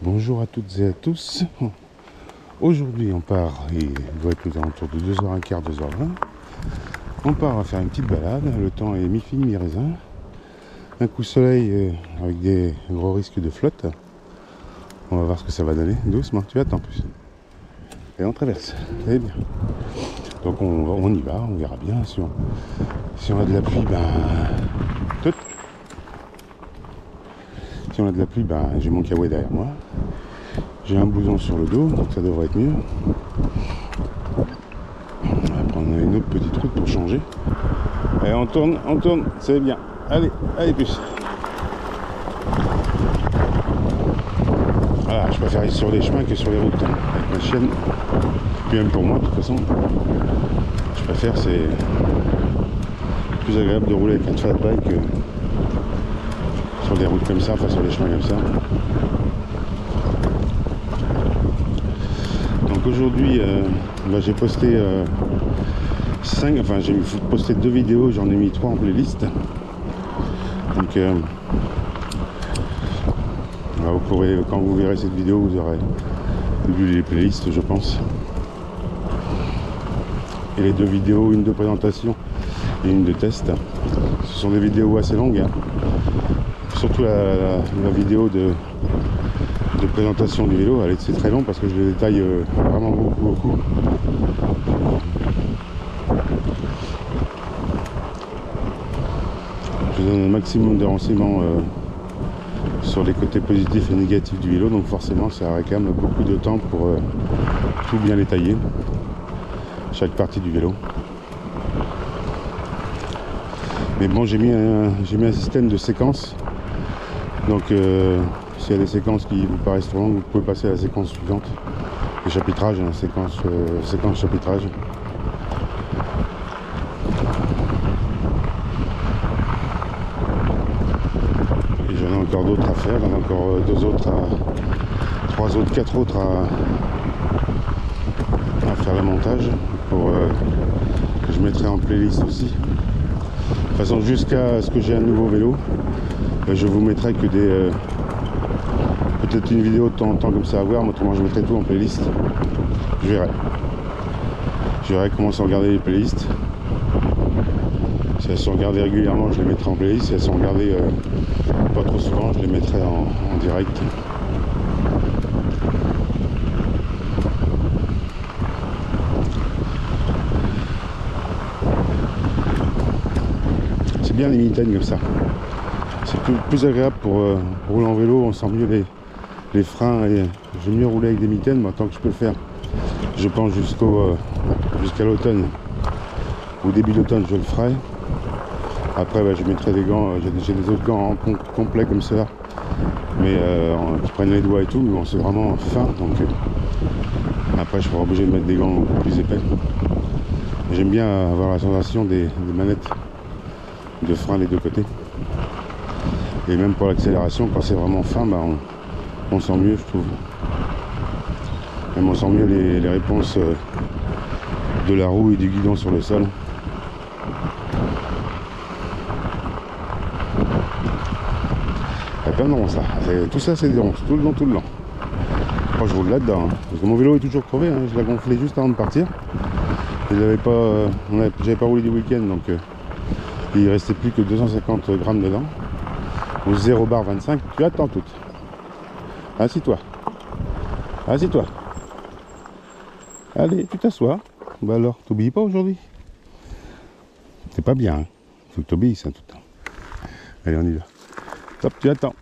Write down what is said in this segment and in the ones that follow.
Bonjour à toutes et à tous. Aujourd'hui on part, il doit être aux alentours de 2h15, 2h20. On part à faire une petite balade, le temps est mi-fini, mi-raisin. Un coup de soleil avec des gros risques de flotte. On va voir ce que ça va donner, doucement, tu attends plus. Et on traverse, c'est bien. Donc on y va, on verra bien. Si on a de la pluie, si on a de la pluie, j'ai mon kawaii derrière moi. J'ai un blouson sur le dos, donc ça devrait être mieux. On va prendre une autre petite route pour changer. Et on tourne, c'est bien. Allez, plus. Voilà, je préfère aller sur les chemins que sur les routes. Avec ma chienne, puis même pour moi, de toute façon, je préfère, c'est plus agréable de rouler avec un fat bike que sur des routes comme ça, enfin sur des chemins comme ça. Donc aujourd'hui, j'ai posté j'ai posté 2 vidéos, j'en ai mis 3 en playlist. Donc vous pourrez, quand vous verrez cette vidéo, vous aurez vu les playlists, je pense. Et les 2 vidéos, une de présentation et une de test. Ce sont des vidéos assez longues, hein. Surtout la vidéo de présentation du vélo, c'est très long parce que je les détaille vraiment beaucoup. Je donne un maximum de renseignements sur les côtés positifs et négatifs du vélo, donc forcément ça réclame beaucoup de temps pour tout bien détailler, chaque partie du vélo. Mais bon, j'ai mis un système de séquences, donc s'il y a des séquences qui vous paraissent trop longues, vous pouvez passer à la séquence suivante. Le chapitrage, séquence chapitrage. Et j'en ai encore d'autres à faire, j'en ai encore 2 autres, 3 autres, 4 autres à faire le montage pour que je mettrai en playlist aussi. De toute façon, jusqu'à ce que j'ai un nouveau vélo, je vous mettrai que des peut-être une vidéo de temps en temps comme ça à voir, mais autrement je mettrai tout en playlist. Je verrai comment sont regardées les playlists. Si elles sont regardées régulièrement, je les mettrai en playlist. Si elles sont regardées pas trop souvent, je les mettrai en direct. C'est bien les mitaines comme ça. C'est plus agréable pour rouler en vélo, on sent mieux les freins et j'aime mieux rouler avec des mitaines, mais tant que je peux le faire, je pense jusqu'à l'automne. Au début d'automne, je le ferai. Après, je mettrai des gants, j'ai des autres gants en complet comme cela, mais qui prennent les doigts et tout, mais bon, c'est vraiment fin, donc après je serai obligé de mettre des gants beaucoup plus épais. J'aime bien avoir la sensation des manettes de frein des 2 côtés. Et même pour l'accélération, quand c'est vraiment fin, on sent mieux, je trouve. Même on sent mieux les réponses de la roue et du guidon sur le sol. C'est pas non ça. Tout ça c'est des ronces, tout le long. Oh, je roule là-dedans, hein. Parce que mon vélo est toujours crevé, hein. Je l'ai gonflé juste avant de partir. J'avais pas roulé du week-end, donc il restait plus que 250 grammes dedans. Au 0 bar 25, tu attends toutes. Assis-toi. Allez, tu t'assois. Alors, t'oublies pas aujourd'hui. C'est pas bien, hein. Faut que t'obéisses tout le temps. Allez, on y va. Top, tu attends.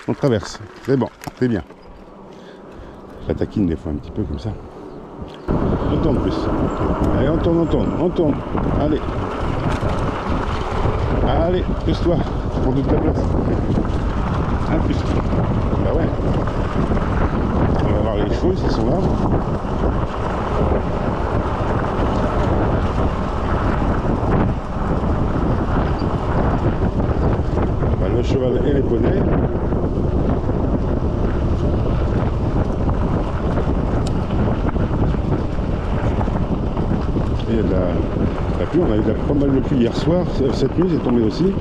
On traverse. C'est bon, c'est bien. Je la taquine des fois un petit peu comme ça. On tourne plus. Allez, on tourne. Allez, pousse-toi. Tu prends toute la place. Plus. Bah ouais. On va voir les chevaux s'ils sont là. Le cheval et les poneys. Et il y a de la pluie, on a eu pas mal de pluie hier soir, cette nuit c'est tombé aussi.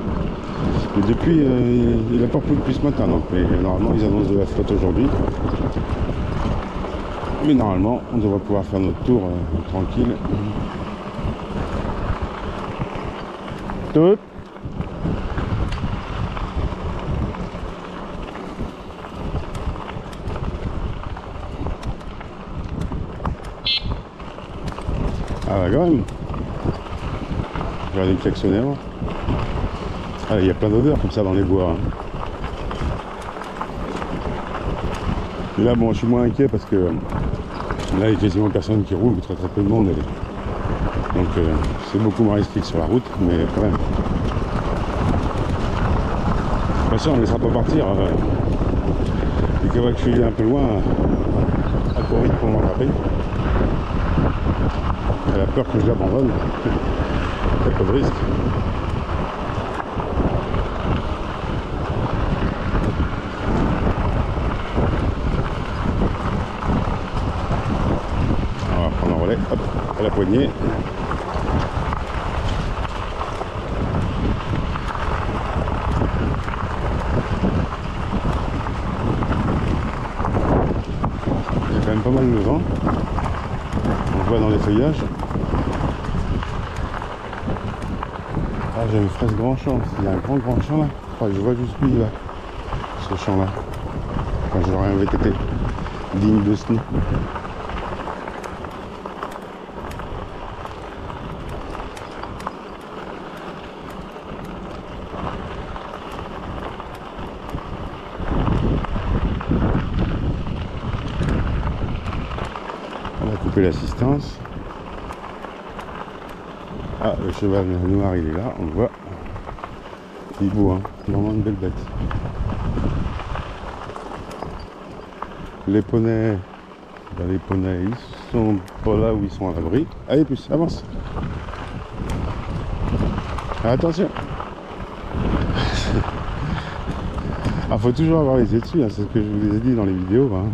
Et depuis, il n'a pas plu depuis ce matin, donc mais normalement ils annoncent de la flotte aujourd'hui. Mais normalement, on devrait pouvoir faire notre tour tranquille. Tout. Ah bah quand même. Regardez le klaxonner. Ah, il y a plein d'odeurs comme ça dans les bois. Hein. Et là, bon, je suis moins inquiet parce que là, il y a quasiment personne qui roule, très peu de monde. Donc, c'est beaucoup moins risqué que sur la route, mais quand même. De toute façon, on ne laissera pas partir. Et que je suis un peu loin, à courir vite pour m'attraper. Elle a peur que je l'abandonne. Il n'y a pas de risque. On va prendre un relais, hop, à la poignée. Il y a quand même pas mal de vent. On voit dans les feuillages. Ah, j'ai une fraise grand champ. Il y a un grand champ là. Enfin, je vois juste lui là. Ce champ là. Enfin, j'aurais un VTT digne de ce nom. On va couper l'assistance. Ah, le cheval noir il est là, on le voit. Il est beau, hein, vraiment une belle bête. Les poneys, ben les poneys ils sont pas là où ils sont à l'abri. Allez plus, avance. Attention. Ah, faut toujours avoir les yeux dessus, hein, c'est ce que je vous ai dit dans les vidéos. Hein.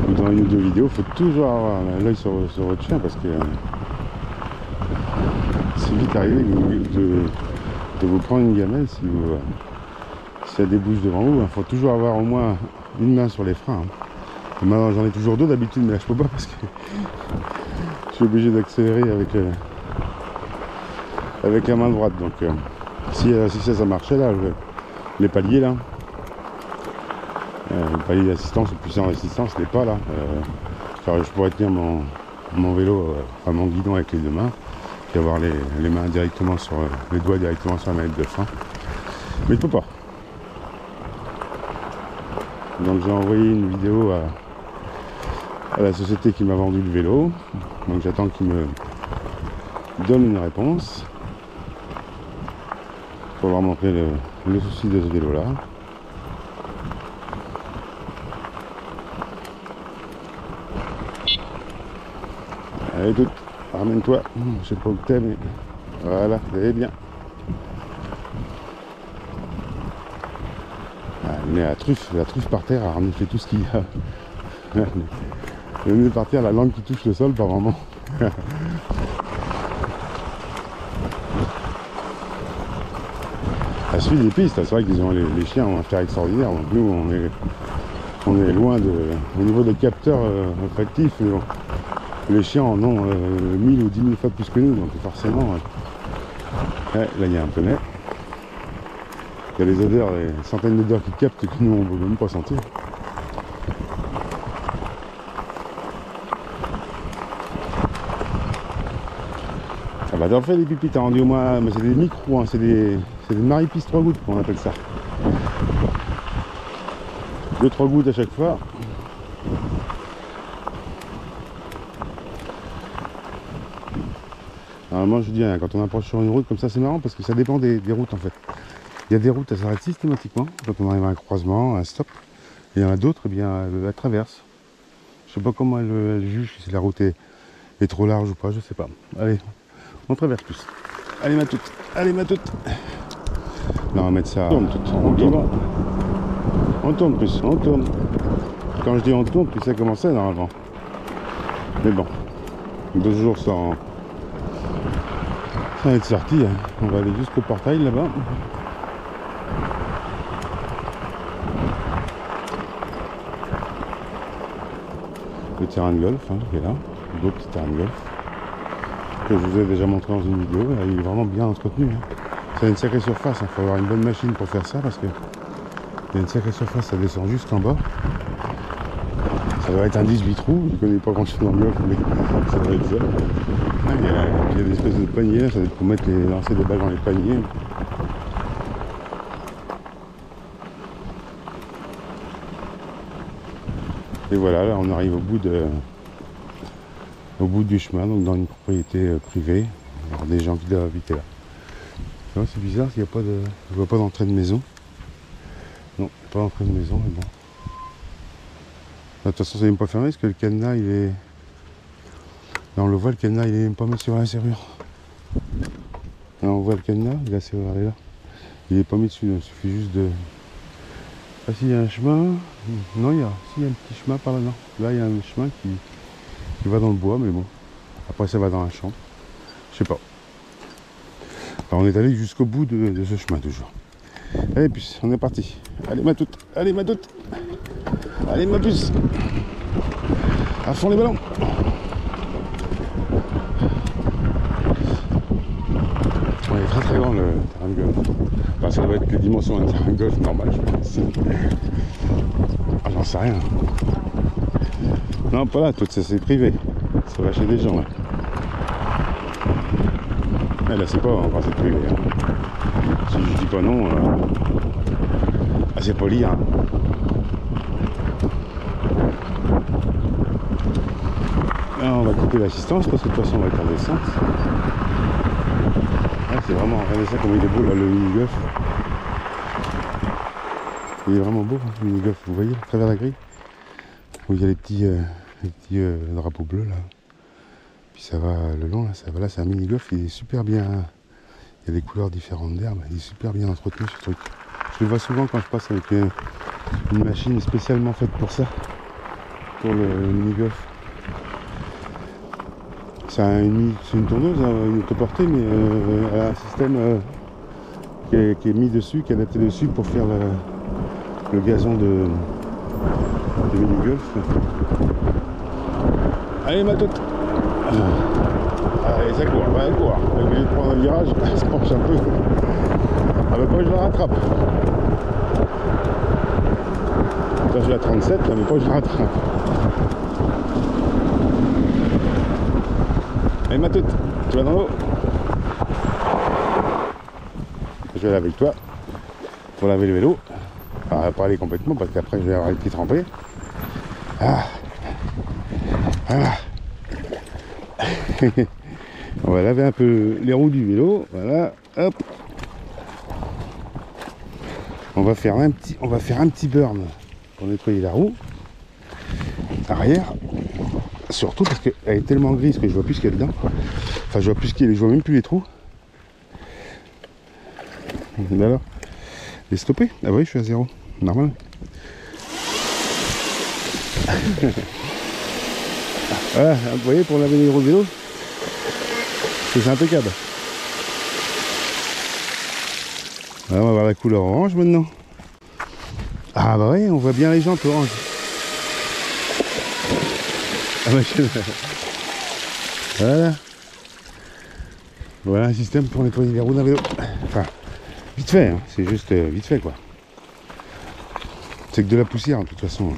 Ou dans une ou deux vidéos, faut toujours avoir l'œil sur votre chien parce que c'est vite arrivé de vous prendre une gamelle si ça débouche devant vous. Il faut toujours avoir au moins une main sur les freins. Hein. Maintenant j'en ai toujours deux d'habitude, mais là je peux pas parce que je suis obligé d'accélérer avec la main droite. Donc si ça marchait là, les paliers là, le palier d'assistance, le puissant d'assistance n'est pas là. Je pourrais tenir mon vélo, enfin mon guidon avec les deux mains. Et avoir les mains directement sur les doigts directement sur la manette de frein, mais je peux pas. Donc j'ai envoyé une vidéo à la société qui m'a vendu le vélo, donc j'attends qu'ils me donnent une réponse pour leur montrer le souci de ce vélo là. Allez tout. Ramène-toi, je sais pas où t'es, mais voilà, vous allez bien. Ah, mais la truffe par terre a reniflé tout ce qu'il y a. Le nez par terre, la langue qui touche le sol par moment. La suite des pistes, c'est vrai qu'ils ont les chiens ont un flair extraordinaire. Donc nous, on est loin au niveau des capteurs olfactifs. Les chiens en ont 1000 ou 10 000 fois plus que nous, donc forcément, ouais, là il y a un poney. Il y a des odeurs, des centaines d'odeurs qui captent que nous on ne peut même pas sentir. Ah bah t'en fais des pipis, t'as rendu au moins, mais c'est des micros, hein, c'est des maripis 3 gouttes qu'on appelle ça. 2-3 gouttes à chaque fois. Normalement je dis, hein, quand on approche sur une route comme ça, c'est marrant parce que ça dépend des routes en fait. Il y a des routes, elles s'arrêtent systématiquement quand on arrive à un croisement, à un stop. Et il y en a d'autres, eh bien, elles traversent. Je sais pas comment elles jugent si la route est trop large ou pas, je sais pas. Allez, on traverse plus. Allez ma toute, allez ma toute. Là on va mettre ça, on tourne tout, on tourne plus, on tourne. Quand je dis on tourne, puis ça commençait normalement. Mais bon, 2 jours sans être sorti, hein. On va aller jusqu'au portail là-bas. le terrain de golf, hein, qui est là, d'autres petits terrains de golf, que je vous ai déjà montré dans une vidéo. Là, il est vraiment bien entretenu. Hein. C'est une sacrée surface, il faut avoir une bonne machine pour faire ça, parce que il y a une sacrée surface, ça descend jusqu'en bas. Ça doit être un 18 trous, je ne connais pas grand chose dans le golf, mais ça doit être ça. Ah, il y a des espèces de paniers, là, ça doit être pour lancer des balles dans les paniers. Et voilà, là on arrive au bout du chemin, donc dans une propriété privée. Il y a des gens qui doivent habiter là. C'est bizarre, il n'y a pas de. Je vois pas d'entrée de maison. Non, pas d'entrée de maison, mais bon. De toute façon, c'est même pas fermé parce que le cadenas il est. Là on le voit, le cadenas il est même pas mis sur la serrure. Là on voit le cadenas, la serrure elle est là. Il est pas mis dessus, donc il suffit juste de. Ah si, il y a un chemin. Non, il y a un petit chemin par là, non. Là il y a un chemin qui va dans le bois, mais bon. Après ça va dans un champ. Je sais pas. Alors on est allé jusqu'au bout de ce chemin toujours. Allez puce, on est parti. Allez ma toute, allez ma toute. Allez ma puce. À fond les ballons. On est très grand le terrain de golf. Enfin, ça doit être les dimensions d'un terrain de golf normal, je pense. Ah, j'en sais rien. Non, pas là, tout ça c'est privé. Ça va chez des gens là. Ah, là c'est pas encore c'est privé. Hein. Si je dis pas non, c'est poli. Hein. Là, on va couper l'assistance parce que de toute façon on va être en descente. Ah, c'est vraiment, regardez ça comme il est beau là, le mini-golf. Il est vraiment beau hein, le mini-golf, vous voyez, à travers la grille. Où il y a les petits drapeaux bleus là. Puis ça va le long là, ça va là, c'est un mini-golf, il est super bien. Il y a des couleurs différentes d'herbe, il est super bien entretenu ce truc. Je le vois souvent quand je passe avec une machine spécialement faite pour ça, pour le mini-golf. C'est une tourneuse, une autoportée, mais elle a un système qui est mis dessus, qui est adapté dessus pour faire le gazon de mini-golf. Allez ma toute. Allez, ça court, elle court. Elle est obligée de prendre un virage, elle se penche un peu. Ah bah pas je la rattrape. Là je suis à 37, là mais pas je la rattrape. Allez ma toute, tu vas dans l'eau. Je vais aller avec toi pour laver le vélo. Enfin, pas aller complètement parce qu'après je vais avoir les pieds trempés. Ah. Voilà. On va laver un peu les roues du vélo. Voilà. Hop. On va faire un petit burn pour nettoyer la roue arrière. Surtout parce qu'elle est tellement grise que je vois plus ce qu'il y a dedans. Enfin, je vois même plus les trous. Et alors, les stopper. Ah oui, je suis à 0. Normal. Voilà, vous voyez, pour laver les roues de vélo, c'est impeccable. Voilà, on va voir la couleur orange maintenant. Ah bah oui, on voit bien les jantes orange. Ah bah, voilà. Voilà un système pour nettoyer les roues d'un vélo. Enfin, vite fait, hein. C'est juste vite fait quoi. C'est que de la poussière de toute façon.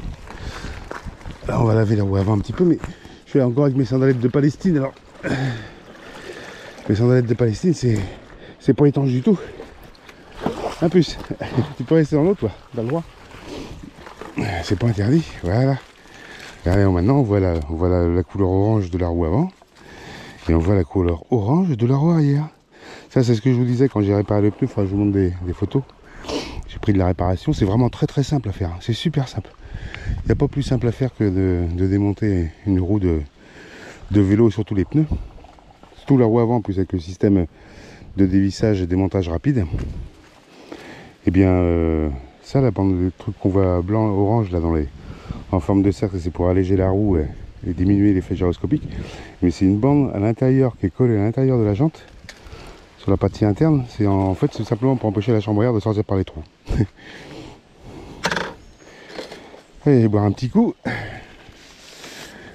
Là on va laver la roue avant un petit peu, mais je suis encore avec mes sandalettes de Palestine. Alors, mes sandalettes de Palestine, c'est pas étanche du tout. En plus, tu peux rester dans l'eau, toi, t'as le droit. C'est pas interdit, voilà. Regardez, maintenant on voit la couleur orange de la roue avant. Et on voit la couleur orange de la roue arrière. Ça, c'est ce que je vous disais quand j'ai réparé le pneu. Il faudra que je vous montre des photos. J'ai pris de la réparation. C'est vraiment très très simple à faire. C'est super simple. Il n'y a pas plus simple à faire que de démonter une roue de vélo sur tous les pneus. Surtout la roue avant, en plus avec le système de dévissage et démontage rapide. Et bien, ça, la bande de trucs qu'on voit blanc, orange, là, en forme de cercle, c'est pour alléger la roue et diminuer l'effet gyroscopique. Mais c'est une bande à l'intérieur qui est collée à l'intérieur de la jante, sur la partie interne. En fait, c'est simplement pour empêcher la chambre à air de sortir par les trous. Allez, boire un petit coup.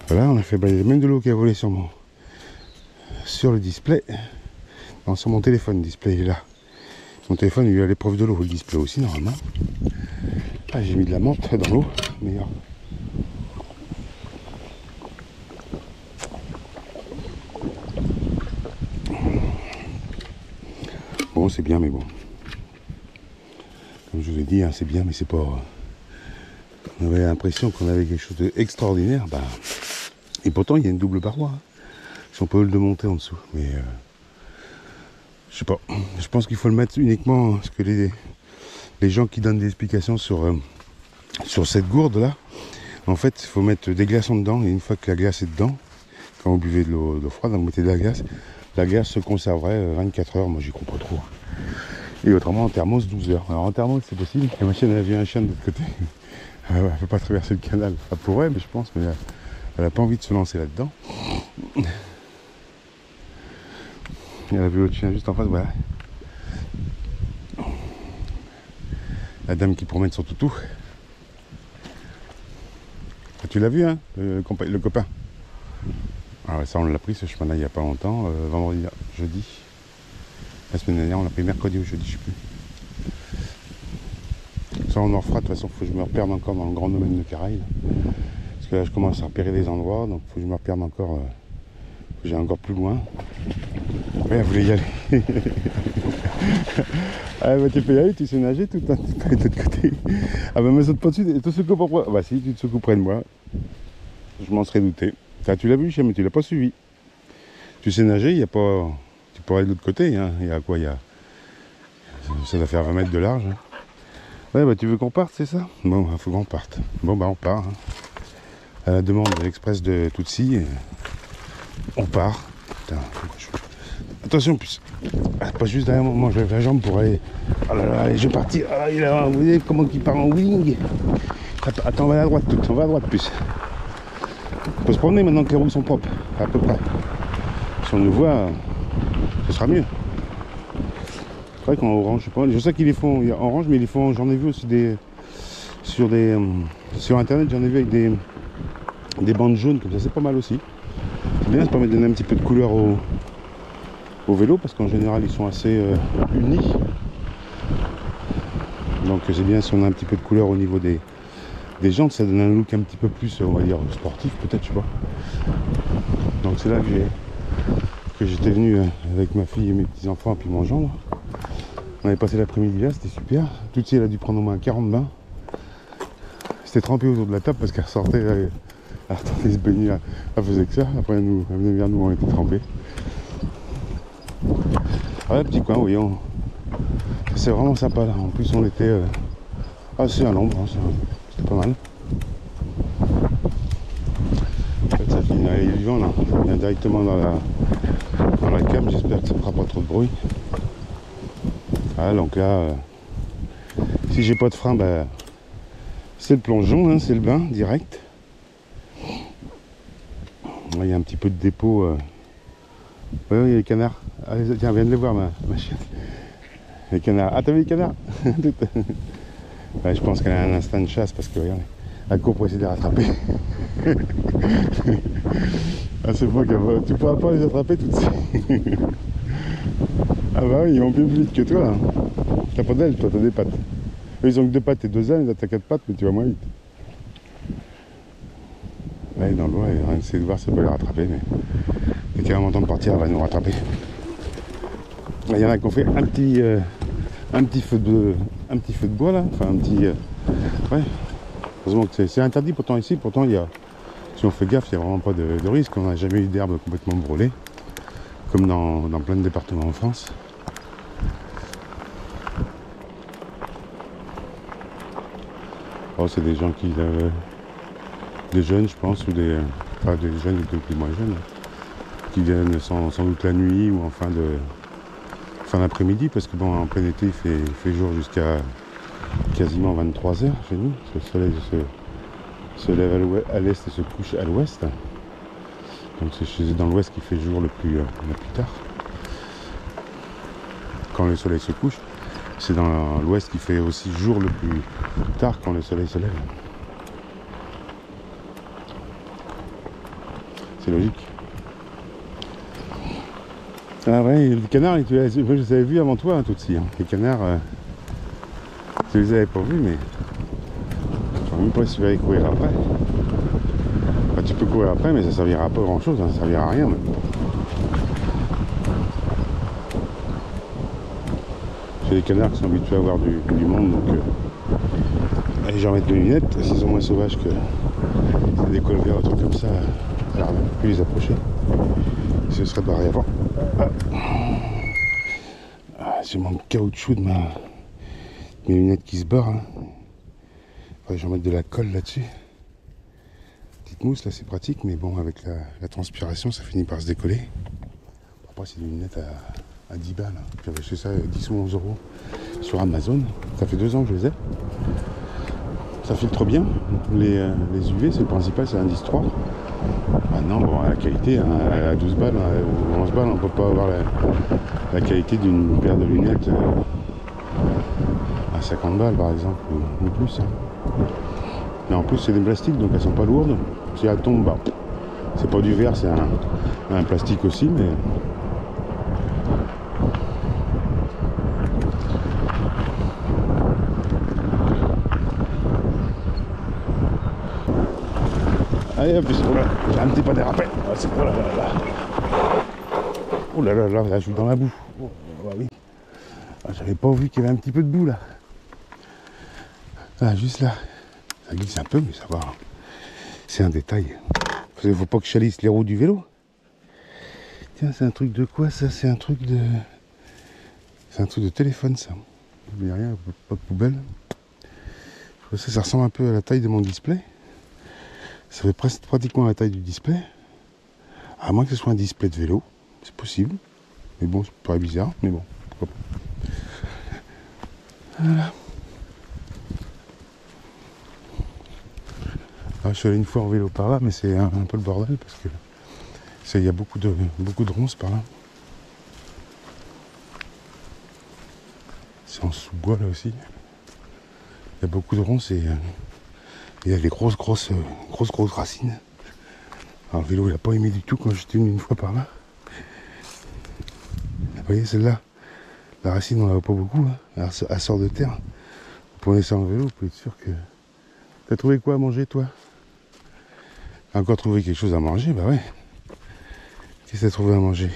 Voilà, on a fait même de l'eau qui a volé sur le display. Non, sur mon téléphone, le display est là. Mon téléphone, il a l'épreuve de l'eau, le display aussi, normalement. Ah, j'ai mis de la menthe dans l'eau, meilleur. Bon, c'est bien, mais bon. Comme je vous ai dit, hein, c'est bien, mais c'est pas... On avait l'impression qu'on avait quelque chose d'extraordinaire. Bah, et pourtant, il y a une double paroi. Hein. Si on peut le démonter en dessous. Mais je sais pas. Je pense qu'il faut le mettre uniquement parce que les gens qui donnent des explications sur cette gourde là, en fait, il faut mettre des glaçons dedans. Et une fois que la glace est dedans, quand vous buvez de l'eau froide, vous mettez de la glace se conserverait 24 heures. Moi, j'y crois pas trop. Et autrement, en thermos, 12 heures. Alors en thermos, c'est possible. La machine, elle a vu un chien de l'autre côté. Elle ne peut pas traverser le canal. Elle pourrait, mais je pense, mais elle n'a pas envie de se lancer là-dedans. Elle a vu l'autre chien juste en face, voilà. La dame qui promène son toutou. Ah, tu l'as vu, hein, le copain. Ah ouais, ça, on l'a pris ce chemin-là il n'y a pas longtemps, vendredi, jeudi. La semaine dernière, on l'a pris mercredi ou jeudi, je sais plus. Ça, on en refera, de toute façon, il faut que je me reperde encore dans le grand domaine de Caraïbes. Parce que là, je commence à repérer des endroits, donc il faut que je me reperde encore. Faut que j'aille encore plus loin. Ouais, elle voulait y aller. Ah bah tu peux y aller, tu sais nager tout de l'autre côté. Ah bah me saute pas dessus, te secoue pas près. Bah si, tu te secoues près de moi. Je m'en serais douté. Ah, tu l'as vu le chien, mais tu l'as pas suivi. Tu sais nager, il y a pas... Tu peux aller de l'autre côté, hein. Il y a quoi, ça doit faire 20 mètres de large. Hein. Ouais bah tu veux qu'on parte, c'est ça? Bon bah faut qu'on parte. Bon bah on part. Hein. À la demande de l'Express de Tutsi, on part. Putain, attention, plus. Ah, pas juste derrière moi, je lève la jambe pour aller. Oh là là, allez, je vais partir. Ah, vous voyez comment il part en wing. Attends, on va à droite, on va à droite plus. On peut se promener maintenant que les roues sont propres, à peu près. Si on nous voit, ce sera mieux. C'est vrai qu'en orange, je sais pas. Je sais qu'ils les font en orange, mais ils les font. J'en ai vu aussi sur internet, j'en ai vu avec des bandes jaunes comme ça, c'est pas mal aussi. C'est bien, ça permet de donner un petit peu de couleur au vélo parce qu'en général ils sont assez unis, donc c'est bien si on a un petit peu de couleur au niveau des jantes, ça donne un look un petit peu plus, on va dire, sportif peut-être, je sais pas. Donc c'est là que j'étais venu avec ma fille et mes petits enfants et puis mon gendre. On avait passé l'après-midi là, c'était super. Tutsi, elle a dû prendre au moins 40 bains. C'était trempé autour de la table parce qu'elle sortait, elle se baignait, elle faisait que ça. Après elle venait vers nous, on était trempés. Ah, petit coin, oui, c'est vraiment sympa là. En plus, on était assez à l'ombre, hein, c'était pas mal. En fait, ça finit dans les vivants là. Ça vient directement dans la cam. J'espère que ça fera pas trop de bruit. Ah, donc là, si j'ai pas de frein, bah, c'est le plongeon, hein, c'est le bain direct. Il y a un petit peu de dépôt. Oui, il y a les canards. Allez, tiens, viens de les voir, ma chienne. Les canards. Ah, t'as vu les canards? Ouais, je pense qu'elle a un instinct de chasse parce que, regarde, elle court pour essayer de les rattraper. Ah, c'est moi qui tu pourras pas les attraper toutes ces... Ah bah oui, ils vont bien plus vite que toi. Hein. T'as pas d'ailes, toi, t'as des pattes. Eux, ils ont que 2 pattes et 2 ailes, t'as 4 pattes, mais tu vas moins vite. Là, dans l'eau, on va essayer de voir si on peut les rattraper, mais dès qu'elle va m'entendre partir, elle va nous rattraper. Là, il y en a qui ont fait un petit feu de bois là, enfin un petit... ouais, heureusement que c'est interdit pourtant ici, pourtant il y a... Si on fait gaffe, il n'y a vraiment pas de risque, on n'a jamais eu d'herbe complètement brûlée, comme dans plein de départements en France. Oh, c'est des gens qui... des jeunes, je pense, ou des... Enfin, des jeunes ou des moins jeunes, qui viennent sans doute la nuit ou en fin d'après-midi, parce que bon, en plein été, il fait jour jusqu'à quasiment 23 h chez nous. Le soleil se lève à l'est et se couche à l'ouest. Donc c'est dans l'ouest qu'il fait jour le plus tard. Quand le soleil se couche, c'est dans l'ouest qui fait aussi jour le plus tard quand le soleil se lève. c'est logique. Ah ouais, les canards, je les avais vus avant toi, hein, tout aussi. Hein. Les canards, je les avais pas vus, mais je ne sais même pas si tu vas y courir après. Enfin, tu peux courir après, mais ça servira pas à grand chose, hein, ça servira à rien. Même. J'ai des canards qui sont habitués à avoir du monde, donc les gens mettent des lunettes, s'ils sont moins sauvages que des colverts, des trucs comme ça, alors on peut plus les approcher. Ce serait barré avant. Ah, c'est mon caoutchouc de mes lunettes qui se barrent. Hein. Faudrait que j'en mette de la colle là-dessus. Petite mousse, là c'est pratique, mais bon, avec la transpiration, ça finit par se décoller. Après, c'est des lunettes à 10 balles. Hein. J'avais acheté ça 10 ou 11 euros sur Amazon. Ça fait 2 ans que je les ai. Ça filtre bien. Les UV, c'est le principal, c'est l'indice 3. Maintenant, bon, la qualité, hein, à 12 balles ou 11 balles, on ne peut pas avoir la qualité d'une paire de lunettes à 50 balles par exemple, ou plus. Hein. Mais en plus, c'est des plastiques, donc elles sont pas lourdes. Si elles tombent, bah, c'est pas du verre, c'est un plastique aussi, mais. Allez hop, j'ai un petit pas dérapé. Oh là là là. Oh là là là, là je suis dans la boue. Oh, bah oui. Ah, j'avais pas vu qu'il y avait un petit peu de boue là. Ah, juste là. Ça glisse un peu, mais ça va. C'est un détail. Il faut pas que je salisse les roues du vélo. Tiens, c'est un truc de quoi ça? C'est un truc de. C'est un truc de téléphone ça. Il n'y a rien, pas de poubelle. Ça ressemble un peu à la taille de mon display. Ça fait presque pratiquement la taille du display. À moins que ce soit un display de vélo. C'est possible. Mais bon, c'est pas bizarre. Mais bon, pourquoi pas. Voilà. Alors, je suis allé une fois en vélo par là, mais c'est un peu le bordel parce que il y a beaucoup de ronces par là. C'est en sous-bois là aussi. Il y a beaucoup de ronces et il y a des grosses racines. Alors le vélo il n'a pas aimé du tout quand j'étais une fois par là. Vous voyez celle-là, la racine on la voit pas beaucoup, hein. Elle sort de terre. Vous prenez ça en vélo, vous pouvez être sûr que. T'as trouvé quoi à manger toi? T'as encore trouvé quelque chose à manger? Bah ouais. Qu'est-ce que t'as trouvé à manger?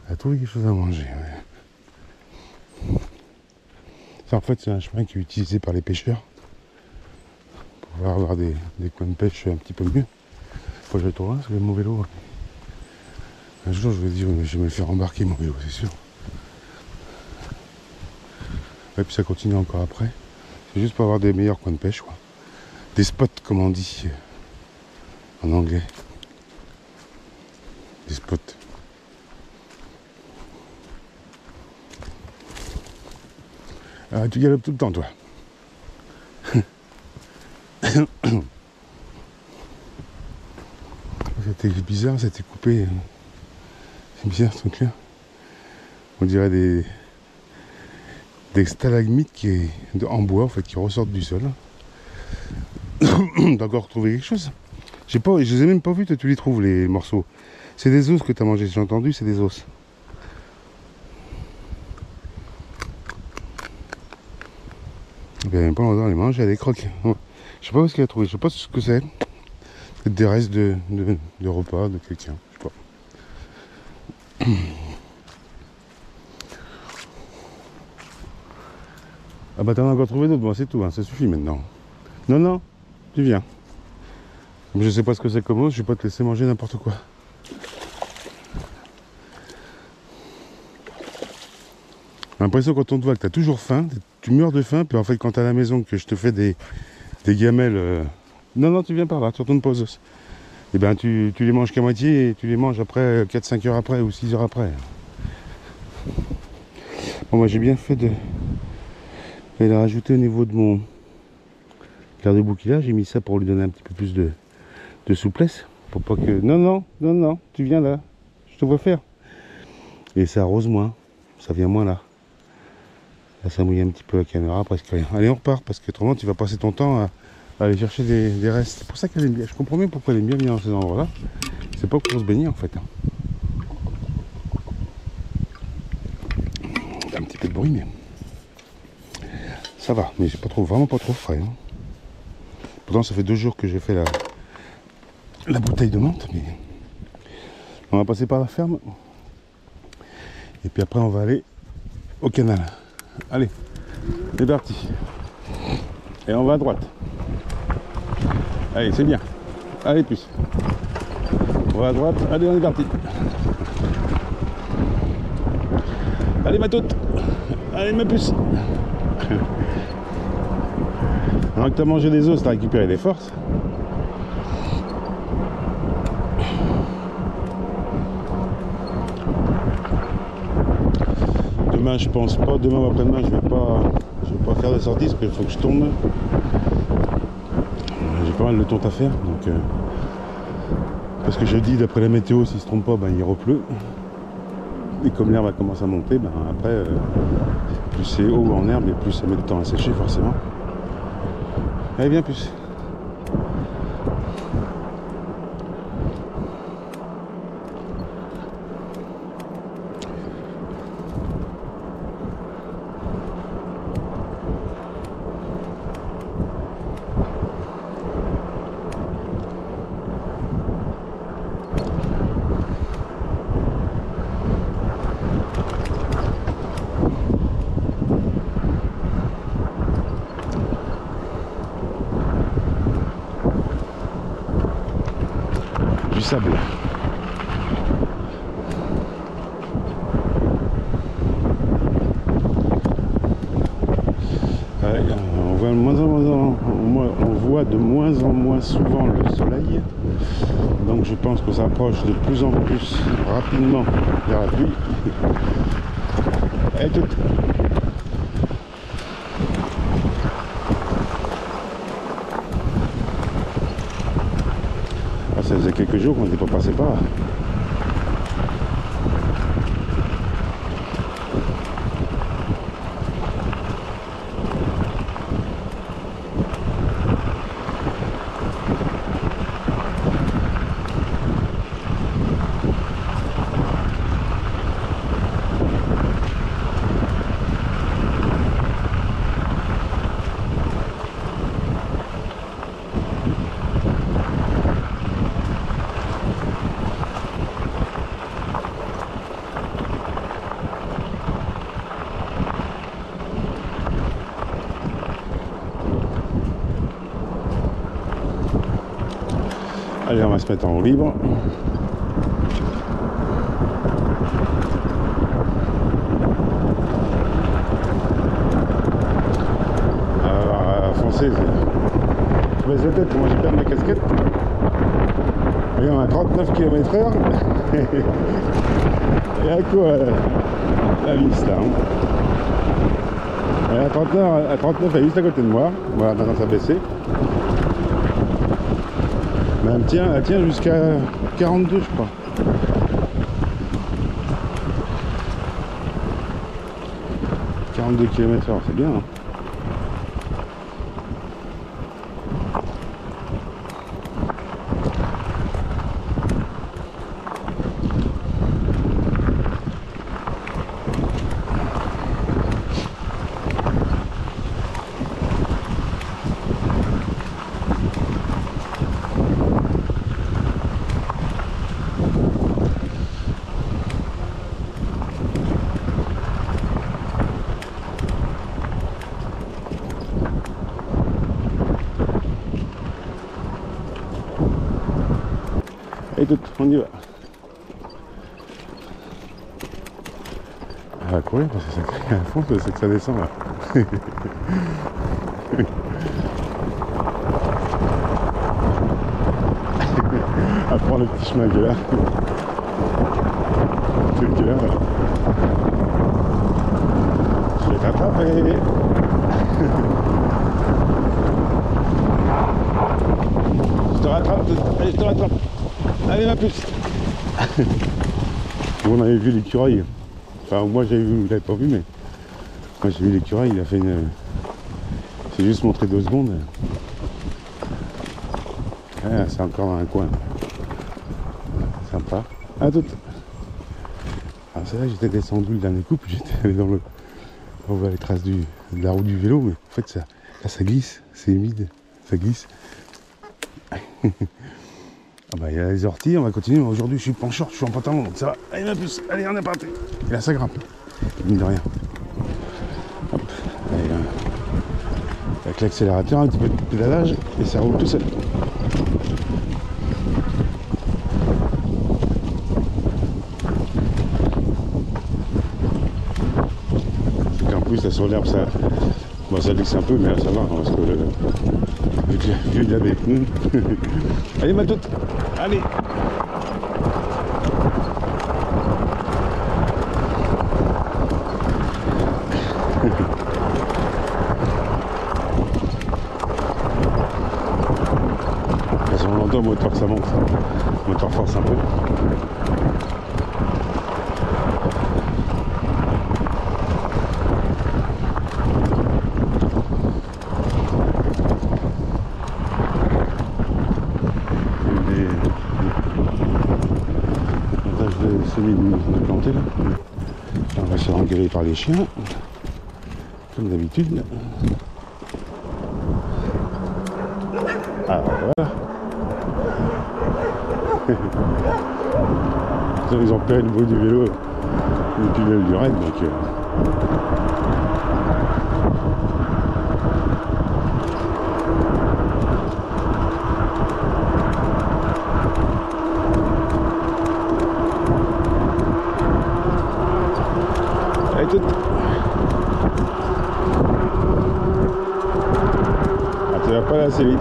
T'as trouvé quelque chose à manger, ouais. Ça en fait c'est un chemin qui est utilisé par les pêcheurs. Pour pouvoir avoir des coins de pêche un petit peu mieux. Faut que je le trouve, parce que mon vélo. Un jour je vais dire, je vais me faire embarquer mon vélo, c'est sûr. Et puis ça continue encore après. C'est juste pour avoir des meilleurs coins de pêche, quoi. Des spots, comme on dit en anglais. Des spots. Ah, tu galopes tout le temps, toi. C'était bizarre, c'était coupé. C'est bizarre ce truc-là. On dirait des stalagmites en bois en fait, qui ressortent du sol. T'as encore retrouvé quelque chose? Je les ai même pas vus, toi tu les trouves les morceaux. C'est des os que t'as mangé, j'ai entendu, c'est des os. Il n'y a même pas l'endroit de les manger, des crocs. Je sais pas où est-ce qu'il a trouvé, je sais pas ce que c'est. Peut-être des restes de repas de quelqu'un, je sais pas. Ah bah t'en as encore trouvé d'autres, bon c'est tout, hein, ça suffit maintenant. Non, non, tu viens. Je sais pas ce que c'est comme os, je vais pas te laisser manger n'importe quoi. J'ai l'impression quand on te voit que t'as toujours faim, tu meurs de faim, puis en fait quand t'es à la maison que je te fais des gamelles... Non, non, tu viens par là, tu retournes pas aux os. Et ben tu les manges qu'à moitié et tu les manges après 4-5 heures après ou 6 heures après. Bon moi j'ai bien fait de la rajouter au niveau de mon garde-boue qu'il a, j'ai mis ça pour lui donner un petit peu plus de souplesse. Pour pas que. Non, non, non, non, tu viens là. Je te vois faire. Et ça arrose moins. Ça vient moins là. Là ça mouille un petit peu la caméra, presque rien. Allez on repart parce que autrement tu vas passer ton temps aller chercher des restes. C'est pour ça qu'elle aime bien. Je comprends bien pourquoi elle aime bien venir dans ces endroits-là. C'est pas pour se baigner en fait. Il y a un petit peu de bruit, mais ça va. Mais c'est pas trop, vraiment pas trop frais. Hein. Pourtant, ça fait 2 jours que j'ai fait la bouteille de menthe, mais on va passer par la ferme. Et puis après, on va aller au canal. Allez, c'est parti. Et on va à droite. Allez, c'est bien. Allez, plus. On va à droite. Allez, on est parti. Allez, ma toute. Allez, ma puce. Alors que tu as mangé des os, tu as récupéré des forces. Demain, je pense pas. Demain ou après-demain, je vais pas faire de sortie parce qu'il faut que je tourne. J'ai pas mal de tonte à faire. Donc, parce que jeudi, d'après la météo, s'il se trompe pas, ben, il repleut. Et comme l'herbe a commencé à monter, ben, après, plus c'est haut en herbe et plus ça met de temps à sécher forcément. Allez, viens plus. Du sable. Ouais, on voit de moins en moins souvent le soleil, donc je pense qu'on s'approche de plus en plus rapidement vers la pluie. Et tout. Ah, ça faisait quelques jours qu'on n'était pas passé par là. Allez, on va se mettre en roue libre. Alors, foncer, je baisse la tête, moi j'ai perdu ma casquette. Et on a 39 km/h. Et à quoi la vis là hein. À 39, elle est juste à côté de moi. Voilà, maintenant ça a baissé. Mais elle tient jusqu'à 42 je crois. « 42 km/h, c'est bien hein. Et tout, on y va. Elle va courir parce que ça crie à fond, c'est que ça descend là. Elle prend le petit chemin qui est là. C'est qui est là. Je vais t'attraper. Je te rattrape, allez, je te rattrape. Allez, ma puce. On avait vu l'écureuil. Enfin, moi j'avais vu, vous l'avez pas vu, mais moi j'ai vu l'écureuil, il a fait une. C'est juste montré 2 secondes. Ouais, c'est encore dans un coin. Sympa. À toute. Alors c'est là j'étais descendu le dernier coup, puis j'étais allé dans le. On voit les traces de la route du vélo, mais en fait ça, là, ça glisse, c'est humide, ça glisse. Ah bah il y a les orties, on va continuer, mais aujourd'hui je suis pas en short, je suis en pantalon, donc ça va. Allez ma puce, allez on est parti. Et là ça grimpe, mine de rien. Hop, allez, avec l'accélérateur, un petit peu de pédalage, et ça roule tout seul. En plus là sur l'herbe ça. Bon ça glisse un peu mais là ça va hein, parce que vu qu'il y a des pneus. Allez ma toute. Allez. Parce qu'on l'entend au moteur ça monte. Le moteur force un peu. De planter là. On va se faire engueuler par les chiens comme d'habitude. Ah voilà. Ils ont repéré le bruit du vélo depuis le du raid donc allez tout. Ah tu vas pas aller assez vite.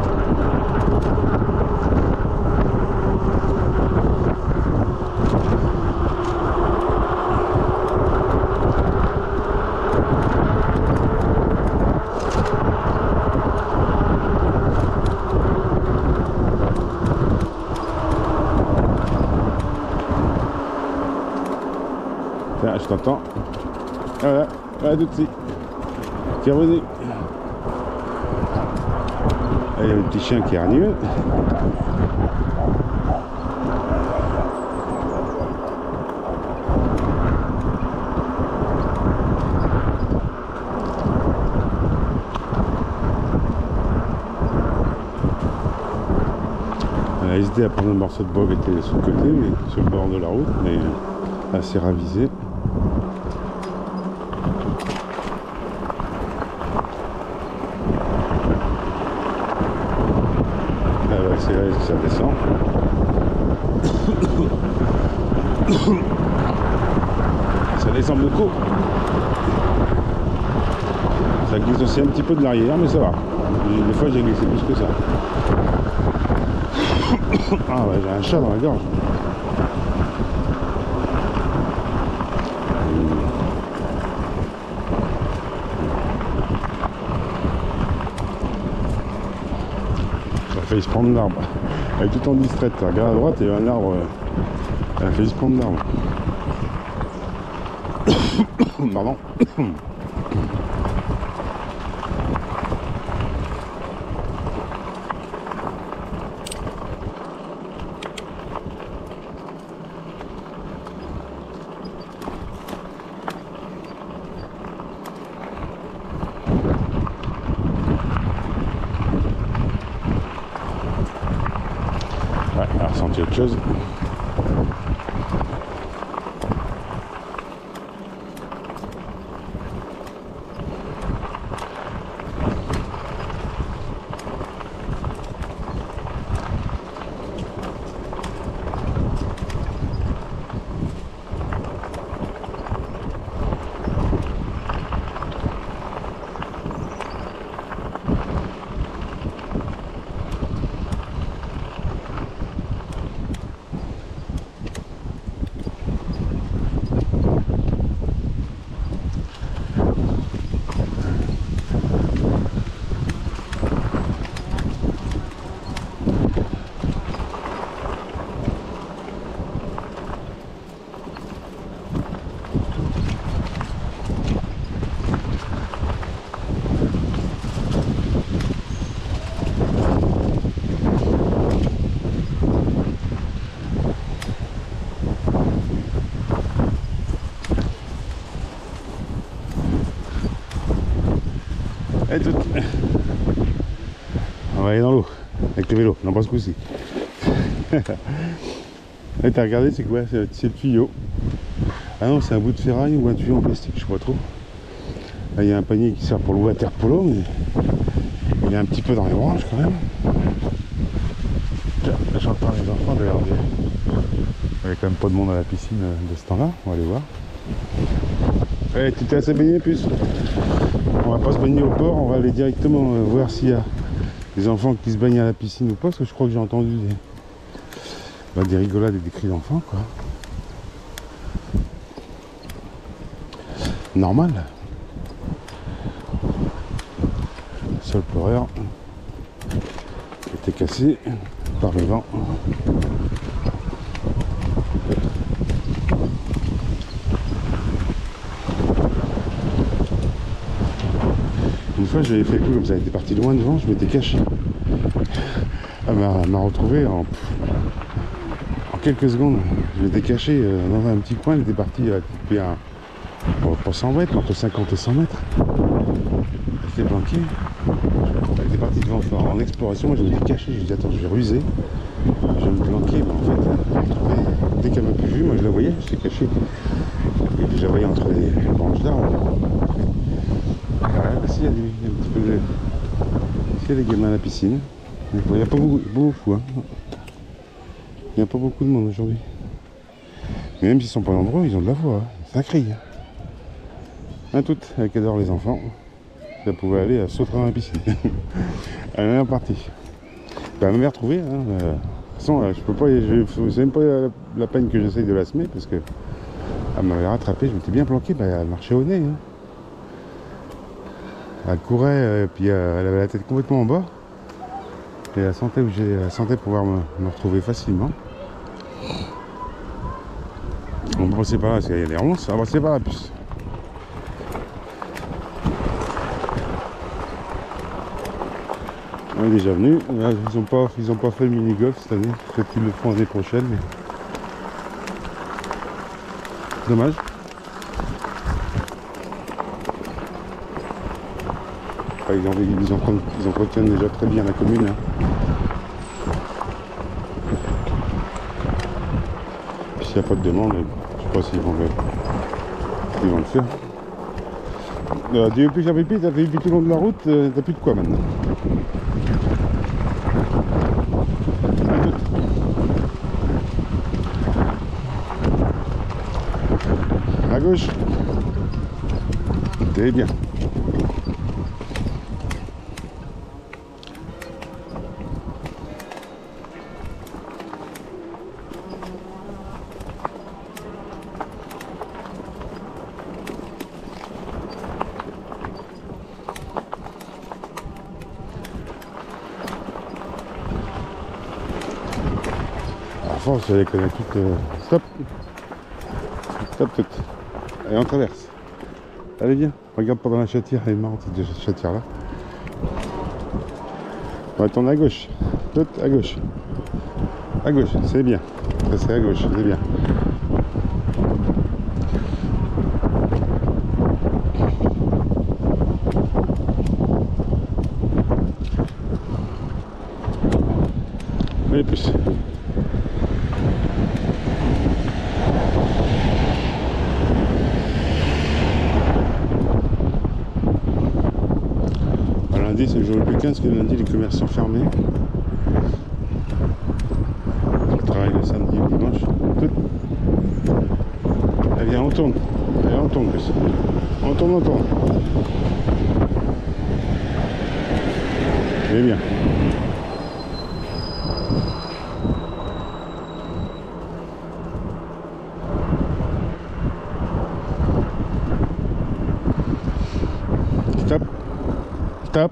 Tiens, je t'entends. Voilà, voilà tout de suite. Tiens, revenu. Il y a le petit chien qui est hargneux. On a hésité à prendre un morceau de bois qui était sur le côté, mais sur le bord de la route, mais assez ravisé. C'est là que ça descend. Ça descend beaucoup. Ça glisse aussi un petit peu de l'arrière, mais ça va. Des fois j'ai glissé plus que ça. Ah ouais, j'ai un chat dans la gorge. Elle a failli se prendre l'arbre. Elle est tout en distraite. Regarde à droite, il y a un arbre. Elle a failli se prendre l'arbre. Pardon. Ouais, elle a ressenti autre chose. Allez, tout. On va aller dans l'eau avec le vélo, non pas ce coup-ci. Et t'as regardé, c'est quoi? C'est le tuyau. Ah non, c'est un bout de ferraille ou un tuyau en plastique, je sais pas trop. Là, il y a un panier qui sert pour le water polo, mais il est un petit peu dans les branches quand même. J'entends les enfants d'ailleurs. Il n'y a quand même pas de monde à la piscine de ce temps-là, on va aller voir. Eh, tu t'es assez baigné, plus? On va pas se baigner au port, on va aller directement voir s'il y a des enfants qui se baignent à la piscine ou pas, parce que je crois que j'ai entendu des rigolades et des cris d'enfants, quoi. Normal. Le sol pleureur était cassé par le vent. Une fois j'avais fait le coup comme ça, elle était partie loin devant, je m'étais caché. Elle m'a retrouvé en quelques secondes. Je m'étais caché dans un petit coin, elle était partie à pas 100 mètres, entre 50 et 100 mètres. Elle s'était planquée. Elle était partie devant en exploration, moi je m'étais caché, j'ai dit attends je vais ruser. Je vais me planquer, mais en fait, dès qu'elle m'a plus vu, moi je la voyais, je t'ai caché. Et puis je la voyais entre les branches d'arbres. Bah, si, il y a un petit peu de... Si, il y a des gamins à la piscine. Il n'y a pas beaucoup, hein. Il n'y a pas beaucoup de monde aujourd'hui. Mais même s'ils sont pas nombreux, ils ont de la voix. Hein. Ça crie. Un tout, avec adore les enfants. Ça pouvait aller à sauter dans la piscine. Elle est partie. Bah, elle m'a retrouvé. Hein. De toute façon, je peux pas. C'est même pas la peine que j'essaye de la semer parce que elle m'avait rattrapé. Je m'étais bien planqué. Bah, elle marchait au nez. Hein. Elle courait, puis elle avait la tête complètement en bas. Et elle sentait pouvoir me retrouver facilement. On va passer par là, parce qu'il y a des ronces, on va passer par la puce. On est déjà venu. Ils ont pas fait le mini-golf cette année. Peut-être qu'ils le feront l'année prochaine. Mais... dommage. Enfin, ils entretiennent déjà très bien la commune. Hein. Puis s'il n'y a pas de demande, je sais pas s'ils vont le faire. Depuis que j'avais plus, t'as fait tout le long de la route, t'as plus de quoi maintenant. À gauche. Très bien. Je les connais toutes. Stop. Stop toutes. Allez, on traverse. Allez, viens. Regarde pas dans la chatière, elle est marrante cette chatière là. On va tourner à gauche. Tout à gauche. À gauche, c'est bien. Ça c'est à gauche, c'est bien. Allez, plus. Lundi c'est le jour le plus 15 parce que lundi les commerces sont fermés. Je travaille le samedi et le dimanche. Tout. Allez, viens, on tourne. Allez, on tourne plus. On tourne. Allez, bien. Stop. Stop.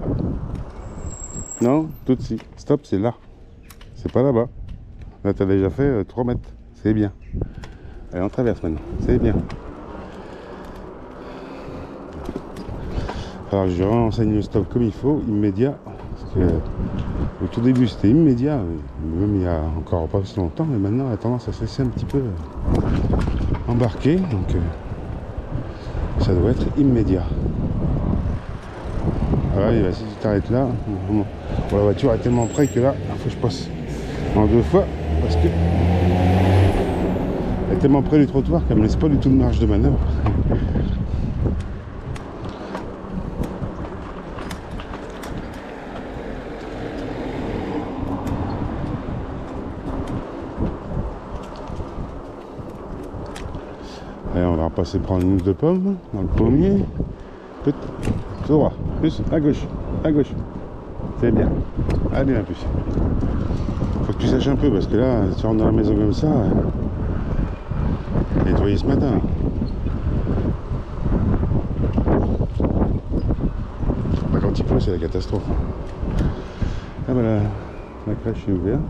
Non, tout de suite. Stop, c'est là. C'est pas là-bas. Là, tu as déjà fait 3 mètres. C'est bien. Allez, on traverse maintenant. C'est bien. Alors, je renseigne le stop comme il faut, immédiat. Parce que au tout début, c'était immédiat. Même il y a encore pas si longtemps. Mais maintenant, elle a tendance à se laisser un petit peu embarquer. Donc, ça doit être immédiat. Ah ouais, bah, si tu t'arrêtes là, bon, la voiture est tellement près que là, il faut que je passe en 2 fois parce que elle est tellement près du trottoir qu'elle me laisse pas du tout de marge de manœuvre. Allez, on va repasser prendre une mousse de pomme dans le pommier. Tout droit, plus à gauche, à gauche. C'est bien. Allez, un plus. Faut que tu saches un peu parce que là, tu rentres dans la maison comme ça. Nettoyé ce matin. Bah, quand il pleut, c'est la catastrophe. Ah bah la crèche est ouverte.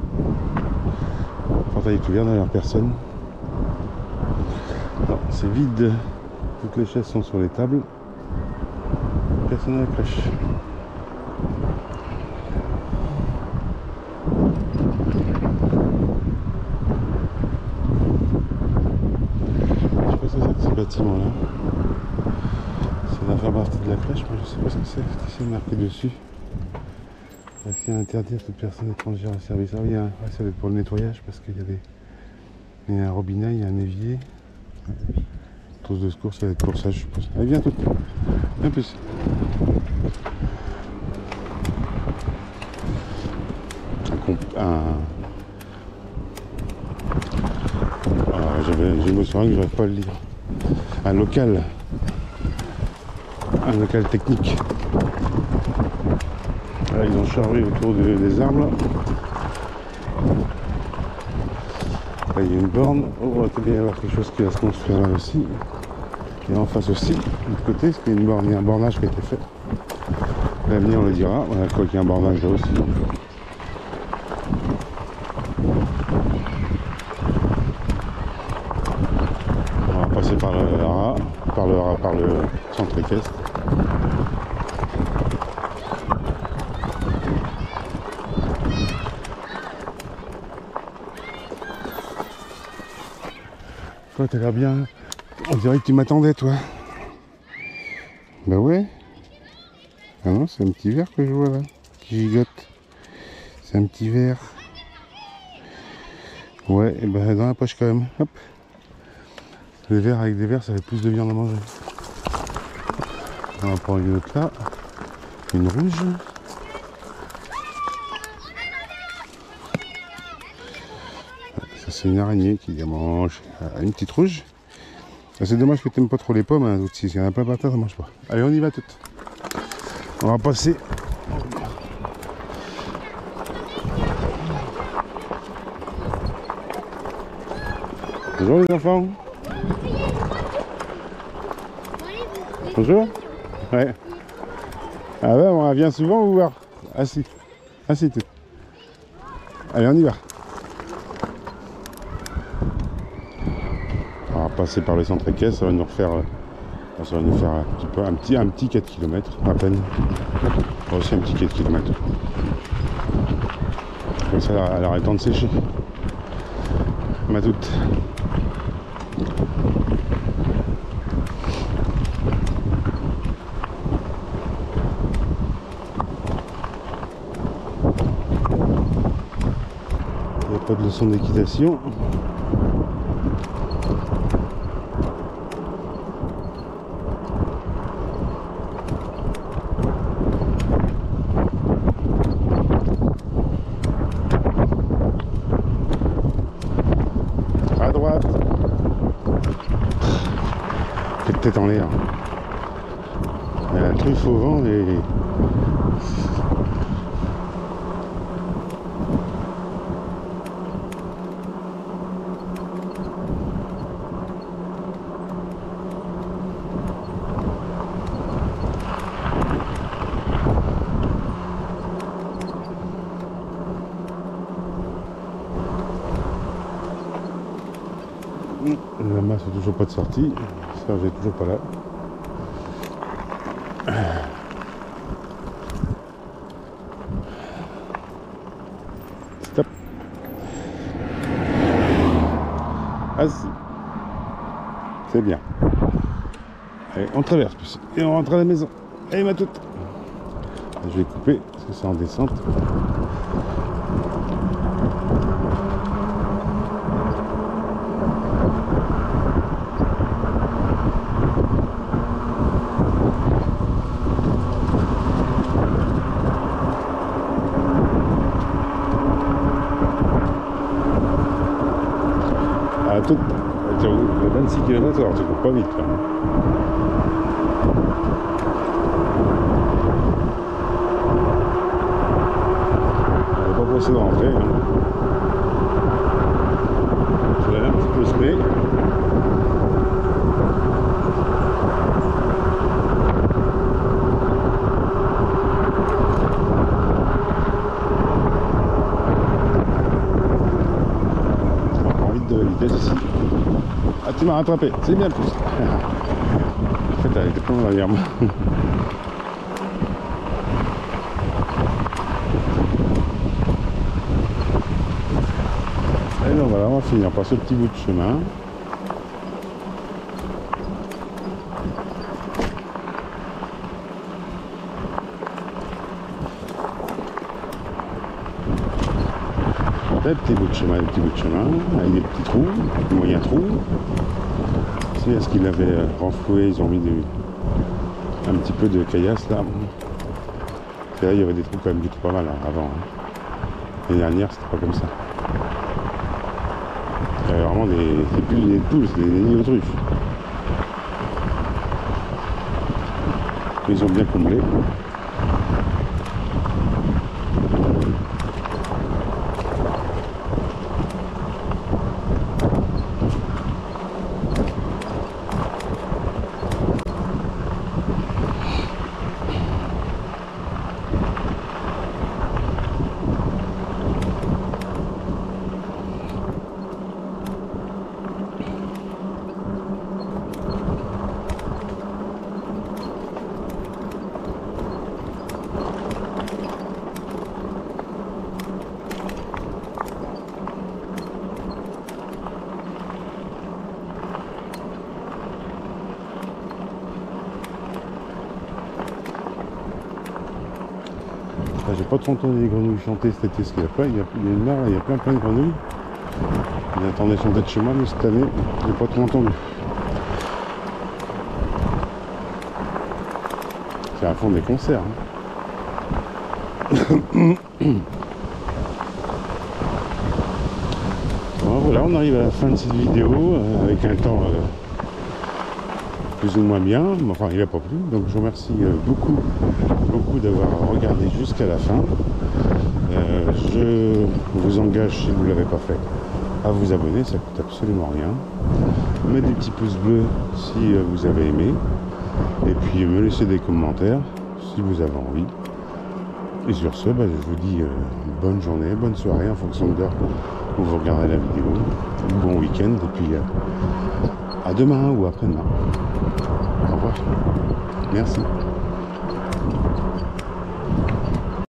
Le portail est ouvert, d'ailleurs personne. Non, c'est vide. Toutes les chaises sont sur les tables. Personne à la crèche. Je sais pas ce que c'est ce bâtiment là. Ça doit faire partie de la crèche, mais je sais pas ce que c'est. C'est marqué dessus. Accès à interdire toute personne étrangère au service. Ah oui, ça va être pour le nettoyage parce qu'il y a il y a un robinet, il y a un évier. Trousse de secours, ça va être pour ça, je suppose. Allez, viens tout. Un plus. Je me souviens que je n'arrive pas à le lire. Un local technique. Là, ils ont chargé autour des arbres. Là, il y a une borne. Oh, il va bien y avoir quelque chose qui va se construire là aussi. Et en face aussi, de l'autre côté, parce qu'il y a une borne, il y a un bornage qui a été fait. L'avenir on le dira. Voilà, je crois qu'il y a un bornage là aussi. Donc. On va passer par le centre équestre. Toi, t'as l'air bien. On dirait que tu m'attendais, toi. Bah ouais. Ah non, c'est un petit verre que je vois là, qui gigote. C'est un petit verre. Ouais, et ben dans la poche quand même. Hop. Les verres avec des verres, ça fait plus de viande à manger. On va prendre une autre là. Une rouge. Ça c'est une araignée qui mange. Une petite rouge. C'est dommage que tu n'aimes pas trop les pommes, hein, s'il y en a plein par terre, ça mange pas. Allez, on y va toutes. On va passer. Bonjour les enfants. Bonjour. Ouais. Ah ouais, on vient souvent vous voir. Assis. Assis tout. Allez, on y va. On va passer par le centre équestre, ça va nous faire un petit 4 km à peine. Aussi un petit 4 km. Comme ça, elle aura le temps de sécher. Ma toute. Il n'y a pas de leçon d'équitation. À droite. Quelle tête en l'air. Il y a la truffe au vent et... La masse n'est toujours pas de sortie, Serge n'est toujours pas là. Stop. Assis. C'est bien. Allez, on traverse plus. Et on rentre à la maison. Allez ma toute. Je vais couper parce que c'est en descente. À tout, 26 km/h, tu cours pas vite là. On va pas passer de rentrer. Hein. Je vais aller un petit peu spray. De la vitesse ici. Ah, tu m'as rattrapé, c'est bien plus. En fait, elle était pas derrière moi. Et donc voilà, on va finir par ce petit bout de chemin. Des petits bouts de chemin, avec des petits trous, des moyens trous. C'est ce qu'ils avaient renfloué, ils ont mis un petit peu de caillasse là. Et là, il y avait des trous quand même qui étaient pas mal hein, avant. Hein. L'année dernière, c'était pas comme ça. Il y avait vraiment des poules, des autruches. Ils ont bien comblé. J'ai pas trop entendu les grenouilles chanter cet été, parce qu'il y a plein, il y a une mare, il y a plein de grenouilles. Ils attendaient chanter de chez moi, mais cette année, j'ai pas trop entendu. C'est à fond des concerts. Hein. Bon, voilà, on arrive à la fin de cette vidéo avec un temps plus ou moins bien, mais enfin il n'a pas plu, donc je vous remercie beaucoup d'avoir regardé jusqu'à la fin. Je vous engage, si vous ne l'avez pas fait, à vous abonner, ça coûte absolument rien. Mettez des petits pouces bleus si vous avez aimé, et puis me laisser des commentaires si vous avez envie. Et sur ce, je vous dis bonne journée, bonne soirée en fonction de l'heure où vous regardez la vidéo. Bon week-end, et puis à demain ou après-demain. Au revoir. Merci.